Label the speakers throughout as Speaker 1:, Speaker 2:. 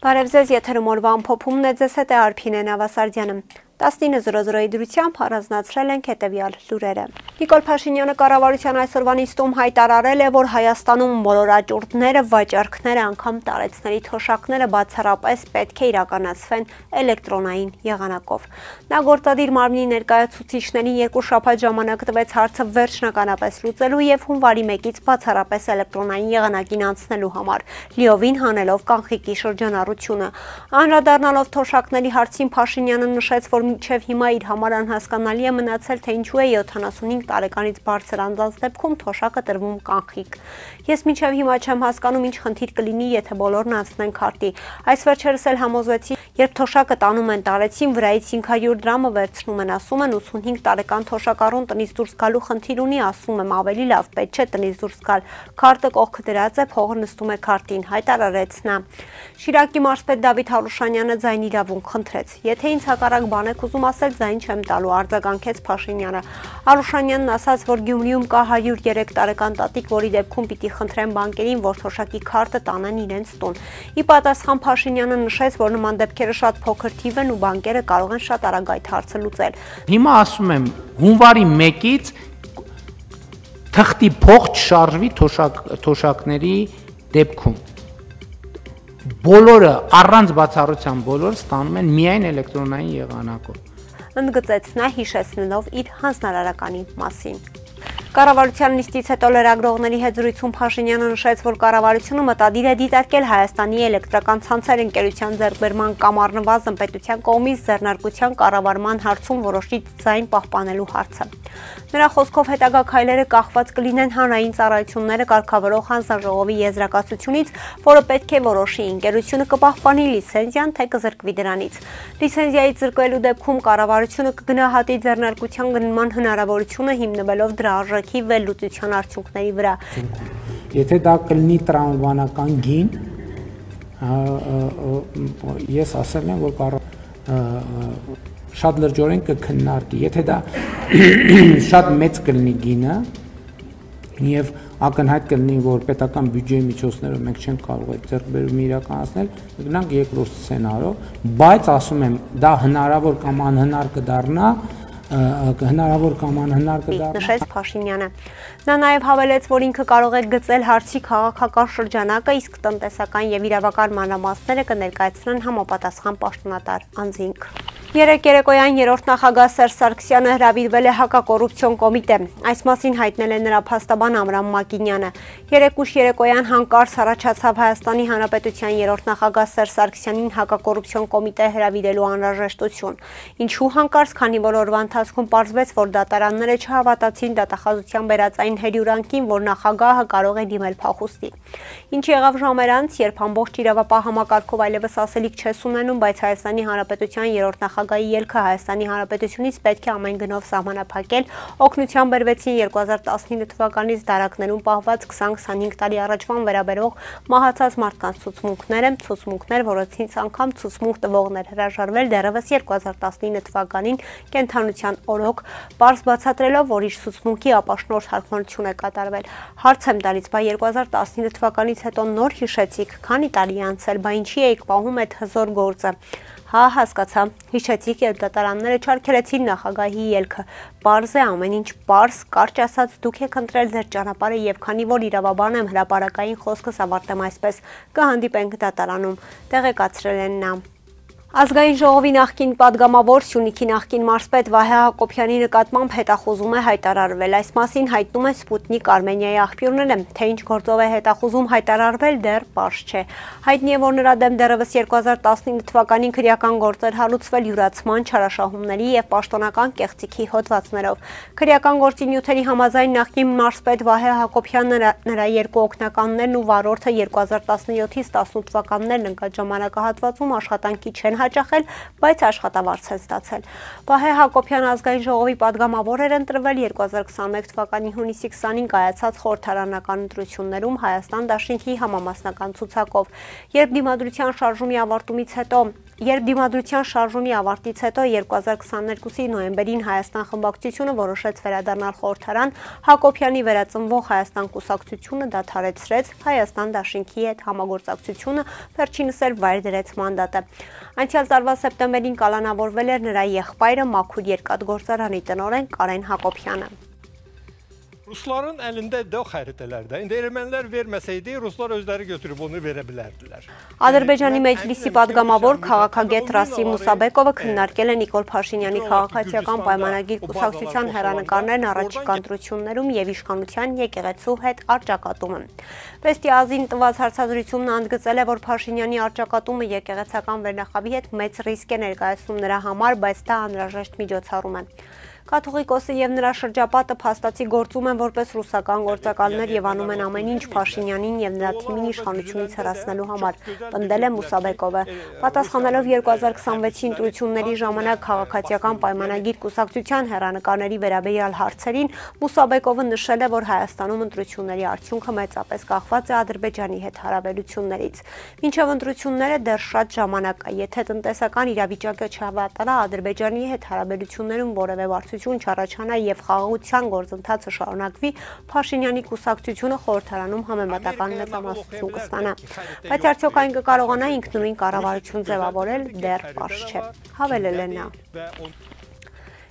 Speaker 1: Բարև ձեզ, եթերում օրվա ամփոփումն է, ձեզ հետ է Արփինե Նավասարդյանը։ 19:00-ի դրությամբ առանձնացրել ենք հետևյալ լուրերը։ Նիկոլ Փաշինյանը կառավարության այսօրվա նիստում հայտարարել է, որ Հայաստանում բոլոր աճուրդները, վաճառքները, անգամ տարեցների թոշակները բացառապես պետք է իրականացվեն էլեկտրոնային եղանակով։ Նա գործադիր մարմնի ներկայացուցիչներին 2 շաբաթ ժամանակ տվեց հարցը վերջնականապես լուծելու եւ հունվարի 1-ից բացառապես էլեկտրոնային եղանակին անցնելու համար, լիովին հանելով կանխիկի շրջանառությունը։ Անդրադառնալով թոշակների հարցին Փաշինյանը նշեց, որ մինչև հիմա իր համար անհասկանալի է մնացել, թե ինչու է 75 տարեկանից բարձր անձանց դեպքում թոշակը տրվում կանխիկ։ Ես մինչև հիմա չեմ հասկանում, ինչ խնդիր կլինի, եթե բոլորն անցնեն քարտի։ Այս վերջերս էլ համոզվեցի, երբ թոշակը տանում են տարեցին, վրայից 500 դրամը վերցնում են, ասում են 85 տարեկան թոշակառուն տնից դուրս գալու խնդիր ունի, ասում եմ ավելի լավ, պետք չէ տնից դուրս գալ։ Քարտը կողքը դրած է, փողը նստում է քարտին, հայտարարեց նա։ Շիրակի մարզպետ Դավիթ Հարուշանյանը ձայն իրավունք խնդրեց։ Եթե ինձ հակառակ բան եք ուզում ասել, ձայն չեմ տալու, արձագանքեց Փաշինյանը։ Հարուշանյանն ասաց, որ Գյումրիում կա 103 տարեկան տատիկ, որի դեպքում պիտի խնդրեն բանկերին, որ թոշակի քարտը տանեն իրենց տուն։ Ի պատասխան Փաշինյանը նշեց, որ նման դեպքերը շատ փոքր թիվ են ու բանկերը կարող են շատ արագ այդ հարցը լուծել։
Speaker 2: Հիմա ասում եմ, հունվարի 1-ից թղթի փող չշարժվի թոշակների դեպքում։ Բոլորը առանց բացառության բոլորը ստանում են միայն էլեկտրոնային եղանակով։
Speaker 1: Ընդգծեց նա, հիշեցնելով իր հանձնարարականի մասին։ Կառավարության նիստից հետո լրագրողների հետ զրույցում Փաշինյանը նշեց, որ կառավարությունը մտադիր է դիտարկել Հայաստանի էլեկտրական ցանցեր ընկերության ձեռքբերման կամ առնվազն պետության կողմից ձեռնարկության կառավարման հարցում որոշիչ ձայն պահպանելու հարցը։ Նրա խոսքով հետագա քայլերը կախված կլինեն հանրային ծառայությունները կարգավորող հանձնաժողովի եզրակացությունից, որը պետք է որոշի ընկերությունը կպահպանի լիցենզիան, թե կզրկվի դրանից։ Լիցենզիայից զրկվելու դեպքում կառավարությունը կգնահատի ձեռնարկության գնման հնարավորությունը հիմնվելով դրա արժեքի վերլուծության արդյունքների վրա։
Speaker 3: Եթե դա կլինի տրամաբանական գին, ես ասել եմ, որ շատ լրջորեն կքննարկի, եթե դա շատ մեծ կլինի գինը եւ ակնհայտ կլինի, որ պետական բյուջեի միջոցներով մենք չենք կարող այդ ձեռքբերումը իրականացնել, գնանք երկրորդ սցենարով, բայց ասում եմ, դա հնարավոր կամ անհնար կդառնա,
Speaker 1: նշեց Փաշինյանը։ Նա նաև հավելեց, որ ինքը կարող է գծել հարցի քաղաքական շրջանակը, իսկ տնտեսական եւ իրավական մանրամասները կներկայացնեն համապատասխան պաշտոնատար անձինք։ Երեկ երեկոյան երրորդ նախագահ Սերժ Սարգսյանը հրավիրվել է հակակոռուպցիոն կոմիտե։ Այս մասին հայտնել է նրա փաստաբան Ամրամ Մակինյանը։ Երեկ ուշ երեկոյան հանկարծ առաջացավ Հայաստանի Հանրապետության երրորդ նախագահ Սերժ Սարգսյանին հակակոռուպցիոն կոմիտե հրավիրելու անհրաժեշտություն։ Ինչու հանկարծ, քանի որ օրվա ընթացքում պարզվեց, որ դատարանները չհավատացին դատախազության բերած այն հերյուրանքին, որ նախագահը կարող է դիմել փախուստի։ Ինչ եղավ ժամեր անց, երբ ամբողջ իրավապահ համակարգով այլևս ասելիք չես ունենում, բայց Հայաստանի Հանրապետության երրորդ նախագահի ելքը Հայաստանի Հանրապետությունից պետք է ամեն գնով սահմանափակել, օգնության բերվեցին 2019 թվականից դարակներում պահված 20-25 տարի առաջվան վերաբերող մահացած մարդկանց ցուցմունքներ, որոնցից անգամ ցուցմունք տվողներ հրաժարվել դեռևս 2019 թվականին կենթանության օրոք, պարզ բացատրելով, որ իր ցուցմունքի ապաշնորհ թարգմանություն է կատարվել։ Հարց եմ տալիս, բա 2019 թվականից հետո նոր հիշեցիք, քանի տարի է անցել, բա ինչի էիք պահում այդ հզոր գործը։ Հա, հասկացա, հիշեցիք, երբ դատարանները չարգելեցին նախագահի ելքը։ Պարզ է, ամեն ինչ պարզ, կարճ ասած, դուք եք ընտրել ձեր ճանապարհը եւ քանի որ իրավաբան եմ, հրապարակային խոսքս ավարտեմ այսպես, կհանդիպենք դատարանում, տեղեկացրել են նա։ Ազգային ժողովի նախկին պատգամավոր Սյունիքի նախկին մարզպետ Վահե Հակոբյանի նկատմամբ հետախուզում է հայտարարվել։ Այս մասին հայտնում է Սպուտնիկ Արմենիայի աղբյուրները, թե ինչ գործով է հետախուզում հայտարարվել, դեռ պարզ չէ։ Հայտնի է, որ նրա դեմ դեռևս 2019 թվականին քրեական գործեր հարուցվել յուրացման, չարաշահումների եւ պաշտոնական կեղծիքի հոդվածներով։ Քրեական գործի նյութերի համաձայն նախկին մարզպետ Վահե Հակոբյանը, նրա երկու օգնականներն ու վարորդը 2017-ից 18 թվականներն ընկած ժամանակահատվածում աշխատանքի չեն հաճախել, բայց աշխատավարձ են ստացել։ Վահե Հակոբյանը ազգային ժողովի պատգամավոր էր ընտրվել 2021 թվականի հունիսի 20-ին կայացած խորհրդարանական ընտրություններում Հայաստան դաշինքի համամասնական ցուցակով։ Երբ դիմադրության շարժումի ավարտումից հետո Երբ դիմադրության շարժումի ավարտից հետո 2022-ի նոյեմբերին Հայաստան խմբակցությունը որոշեց վերադառնալ խորհրդարան, Հակոբյանի վերածնվող Հայաստան կուսակցությունը դադարեցրեց Հայաստան դաշինքի հետ համագործակցությունը, վերջինս էլ վայր դրեց մանդատը։ Անցյալ տարվա սեպտեմբերին կալանավորվել էր նրա եղբայրը Մաքուր երկաթգործարանի տնօրեն Կարեն Հակոբյանը։
Speaker 4: Rusların əlində də o xəritələr də. İndi ermənilər verməsəydi, ruslar özləri götürüb onu verə bilərdilər.
Speaker 1: Ադրբեջանի մեջլիսի падգամավոր քաղաքագետ Ռասիմ Մուսաբեկովը քննարկել է Նիկոլ Փաշինյանի քաղաքացիական պայմանագիր կուսակցության հեռանկարներն առաջիկա ընտրություններում եւ իշխանության եկեղեցու հետ առճակատումը։ Վեստի ազին տված հարցազրույցումն ընդգծել է, որ Փաշինյանի առճակատումը եկեղեցական վերնախավի հետ մեծ ռիսկ է ներկայացնում նրա համար, բայց դա անհրաժեշտ միջոցառում է։ Կաթողիկոսը եւ նրա շրջապատը փաստացի գործում են որպես ռուսական գործակալներ եւ անում են ամեն ինչ Փաշինյանին եւ նրա թիմին իշխանությունից հեռացնելու համար, պնդել է Մուսաբեկովը։ Պատասխանելով 2026-ի ընտրությունների ժամանակ քաղաքացիական պայմանագիր կուսակցության հեռանկարների վերաբերյալ հարցերին, Մուսաբեկովը նշել է, որ Հայաստանում ընտրությունների արդյունքը մեծապես կախված է Ադրբեջանի հետ հարաբերություններից։ Մինչև ընտրությունները դեռ շատ ժամանակ կա, եթե տնտեսական իրավիճակը չհավատալա Ադրբեջանի հետ հարաբերություններում որևէ չառաջանա եւ խաղաղության գործընթացը շարունակվի, Փաշինյանի կուսակցությունը խորհրդարանում համեմատական մեծամասնություն կստանա։ Բայց արդյոք այն կկարողանա ինքնուրույն կառավարություն ձևավորել, դեռ պարզ չէ, հավելել է նա։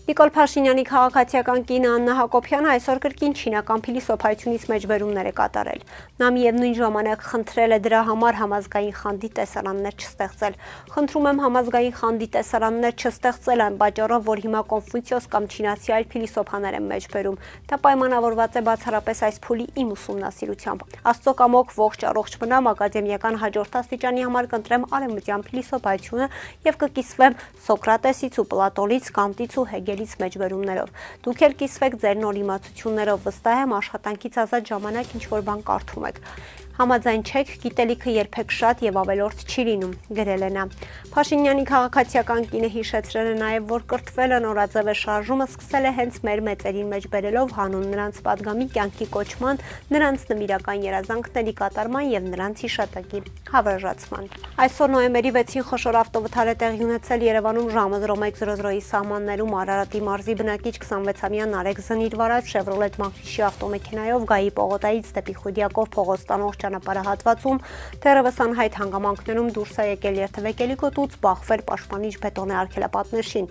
Speaker 1: Նիկոլ Փաշինյանի քաղաքացիական կինը Աննա Հակոբյանը այսօր կրկին չինական փիլիսոփայությունից մեջբերումներ է կատարել։ Նա միևնույն ժամանակ խնդրել է դրա համար համազգային խանդի տեսարաններ չստեղծել։ Խնդրում եմ համազգային խանդի տեսարաններ չստեղծել այն պատճառով, որ հիմա Կոնֆուցիոս կամ չինացի այլ փիլիսոփաներ են մեջբերում։ Դա պայմանավորված է բացառապես այս փուլի իմ ուսումնասիրությամբ։ Աստծո կամոք ողջ առողջ մնամ, ակադեմիական հաջորդ աստիճանի համար կընտրեմ արևմտյան փիլիսոփայությունը եւ կկիսվեմ Սոկրատեսից ու Պլատոնից, Կանտից ու Հեգելից մեջբերումներով։ Դուք էլ կիսվեք ձեր նոր իմացություններով, վստահ եմ աշխատանքից ազատ ժամանակ ինչ-որ բան կարդում եք։ Համաձայն չեք, գիտելիքը երբեք շատ եւ ավելորդ չի լինում, գրել է նա։ Փաշինյանի քաղաքացիական կինը հիշեցրել է նաեւ, որ կրթվելը նորաձև է շարժումը սկսել է հենց մեր մեծերին մեջբերելով հանուն նրանց падգամի կյանքի կոչման, նրանց նվիրական երազանքների կատարման եւ նրանց հիշատակի հավերժացման։ Այսօր նոյեմբերի 6-ին խոշոր ավտովթար է տեղի ունեցել Երևանում ժամը 01:00-ի սահմաններում Արարատի մարզի բնակիչ 26-ամյա Նարեկ Զնիրվարած Chevrolet Մակրիշի ավտոմեքենայով Գայի պողոտայից դեպի Խուդիակով փողոց տանող ճանապարհահատվածում դեռևս անհայտ հանգամանքներում դուրս է եկել երթևեկելի գոտուց բախվել պաշտպանիչ բետոնե արգելապատնեշին։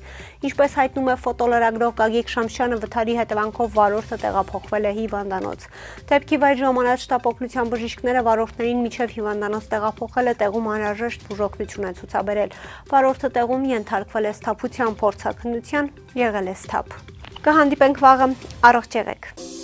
Speaker 1: Ինչպես հայտնում է ֆոտոլրագրող Գագիկ Շամշյանը, վթարի հետևանքով վարորդը տեղափոխվել է հիվանդանոց։ Դեպքի վայր ժամանած շտապօգնության բժիշկները վարորդներին միջև հիվանդանոց տեղափոխել է, տեղում անհրաժեշտ բուժօգնություն են ցուցաբերել։ Վարորդը տեղում ենթարկվել է սթափության փորձաքննության, եղել է սթափ։ Կհանդիպենք վաղը, առողջ եղեք։